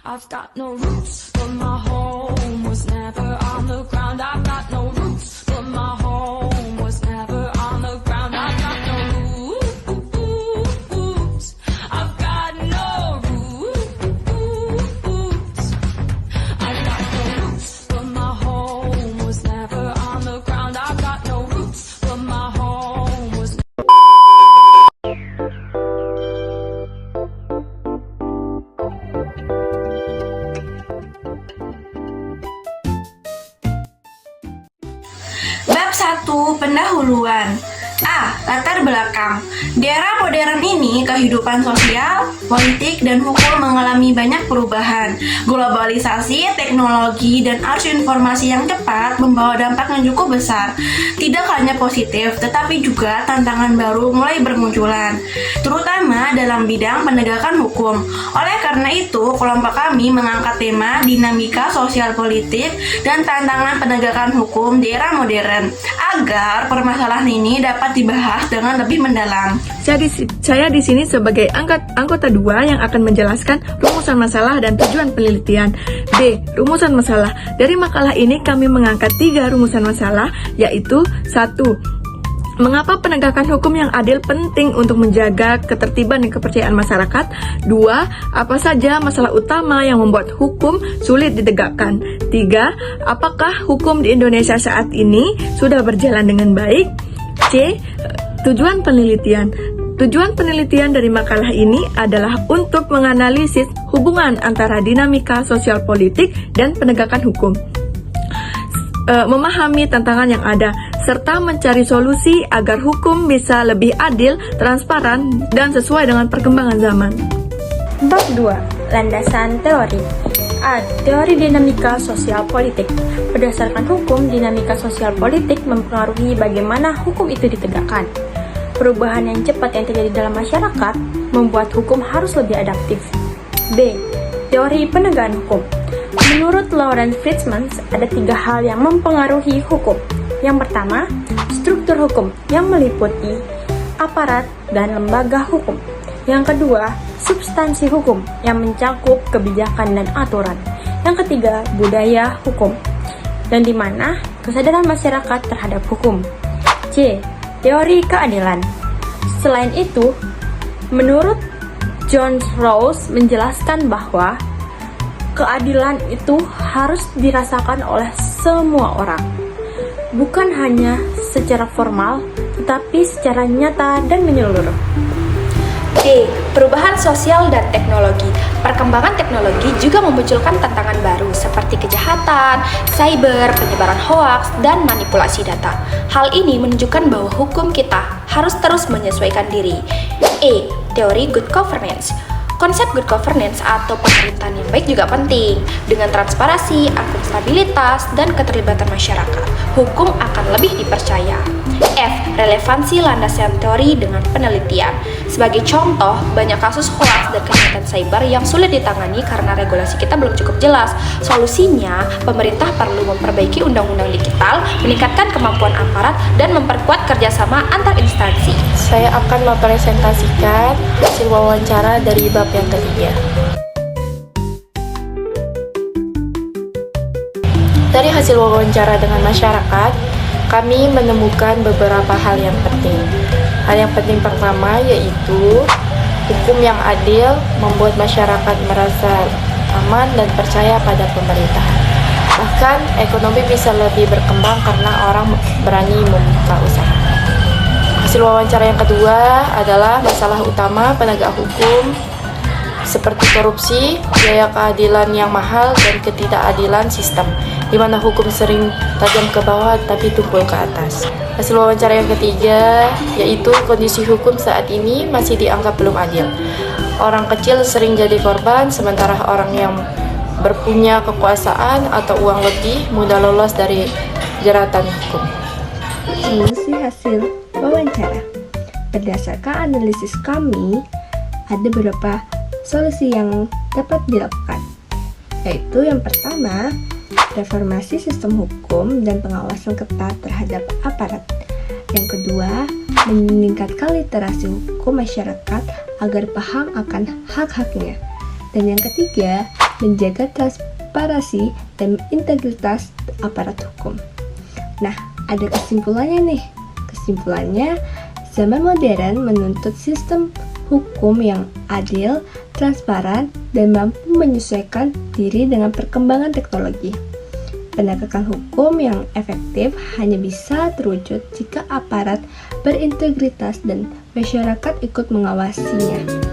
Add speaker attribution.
Speaker 1: I've got no roots, but my home was never on the ground. I've got no roots, but my home was never on the ground. I've got no roots. I've got no roots. I've got no roots, but my home was never on the ground. I've got no roots, but my home was.
Speaker 2: Bab 1. Pendahuluan. A. Latar belakang. Di era modern ini, kehidupan sosial, politik, dan hukum mengalami banyak perubahan. Globalisasi, teknologi, dan arus informasi yang cepat membawa dampak yang cukup besar. Tidak hanya positif, tetapi juga tantangan baru mulai bermunculan, terutama dalam bidang penegakan hukum. Oleh karena itu, kelompok kami mengangkat tema dinamika sosial politik dan tantangan penegakan hukum di era modern, agar permasalahan ini dapat dibahas dengan lebih mendalam.
Speaker 3: Saya di sini sebagai anggota 2 yang akan menjelaskan rumusan masalah dan tujuan penelitian. D. Rumusan masalah. Dari makalah ini kami mengangkat 3 rumusan masalah, yaitu 1. Mengapa penegakan hukum yang adil penting untuk menjaga ketertiban dan kepercayaan masyarakat? 2. Apa saja masalah utama yang membuat hukum sulit ditegakkan? 3. Apakah hukum di Indonesia saat ini sudah berjalan dengan baik? C. Tujuan penelitian. Tujuan penelitian dari makalah ini adalah untuk menganalisis hubungan antara dinamika sosial politik dan penegakan hukum, memahami tantangan yang ada, serta mencari solusi agar hukum bisa lebih adil, transparan, dan sesuai dengan perkembangan zaman.
Speaker 4: Bab 2. Landasan teori. A. Teori dinamika sosial politik. Berdasarkan hukum, dinamika sosial politik mempengaruhi bagaimana hukum itu ditegakkan. Perubahan yang cepat yang terjadi dalam masyarakat membuat hukum harus lebih adaptif. B. Teori penegakan hukum. Menurut Lawrence Friedman, ada 3 hal yang mempengaruhi hukum. Yang pertama, struktur hukum yang meliputi aparat dan lembaga hukum. Yang kedua, substansi hukum yang mencakup kebijakan dan aturan. Yang ketiga, budaya hukum, dan di mana kesadaran masyarakat terhadap hukum. C. Teori keadilan. Selain itu, menurut John Rawls menjelaskan bahwa keadilan itu harus dirasakan oleh semua orang, bukan hanya secara formal, tetapi secara nyata dan menyeluruh.
Speaker 5: D. Perubahan sosial dan teknologi. Perkembangan teknologi juga memunculkan tantangan baru seperti kejahatan, cyber, penyebaran hoaks, dan manipulasi data. Hal ini menunjukkan bahwa hukum kita harus terus menyesuaikan diri. E. Teori good governance. Konsep good governance atau pemerintahan yang baik juga penting. Dengan transparansi, akuntabilitas, dan keterlibatan masyarakat, hukum akan lebih dipercaya. F. Relevansi landasan teori dengan penelitian. Sebagai contoh, banyak kasus hoaks dan kejahatan cyber yang sulit ditangani karena regulasi kita belum cukup jelas. Solusinya, pemerintah perlu memperbaiki undang-undang digital, meningkatkan kemampuan aparat, dan memperkuat kerjasama antar instansi.
Speaker 6: Saya akan mempresentasikan hasil wawancara dari bab yang ketiga. Dari hasil wawancara dengan masyarakat, kami menemukan beberapa hal yang penting. Hal yang penting pertama yaitu hukum yang adil membuat masyarakat merasa aman dan percaya pada pemerintahan. Bahkan ekonomi bisa lebih berkembang karena orang berani membuka usaha. Hasil wawancara yang kedua adalah masalah utama penegak hukum seperti korupsi, biaya keadilan yang mahal, dan ketidakadilan sistem, di mana hukum sering tajam ke bawah tapi tumpul ke atas. Hasil wawancara yang ketiga yaitu kondisi hukum saat ini masih dianggap belum adil. Orang kecil sering jadi korban, sementara orang yang berpunya kekuasaan atau uang lebih mudah lolos dari jeratan hukum.
Speaker 7: Solusi hasil wawancara. Berdasarkan analisis kami, ada beberapa solusi yang dapat dilakukan, yaitu yang pertama, reformasi sistem hukum dan pengawasan ketat terhadap aparat. Yang kedua, meningkatkan literasi hukum masyarakat agar paham akan hak-haknya. Dan yang ketiga, menjaga transparansi dan integritas aparat hukum. Nah, ada kesimpulannya nih. Kesimpulannya, zaman modern menuntut sistem hukum yang adil, transparan, dan mampu menyesuaikan diri dengan perkembangan teknologi. Penegakan hukum yang efektif hanya bisa terwujud jika aparat berintegritas dan masyarakat ikut mengawasinya.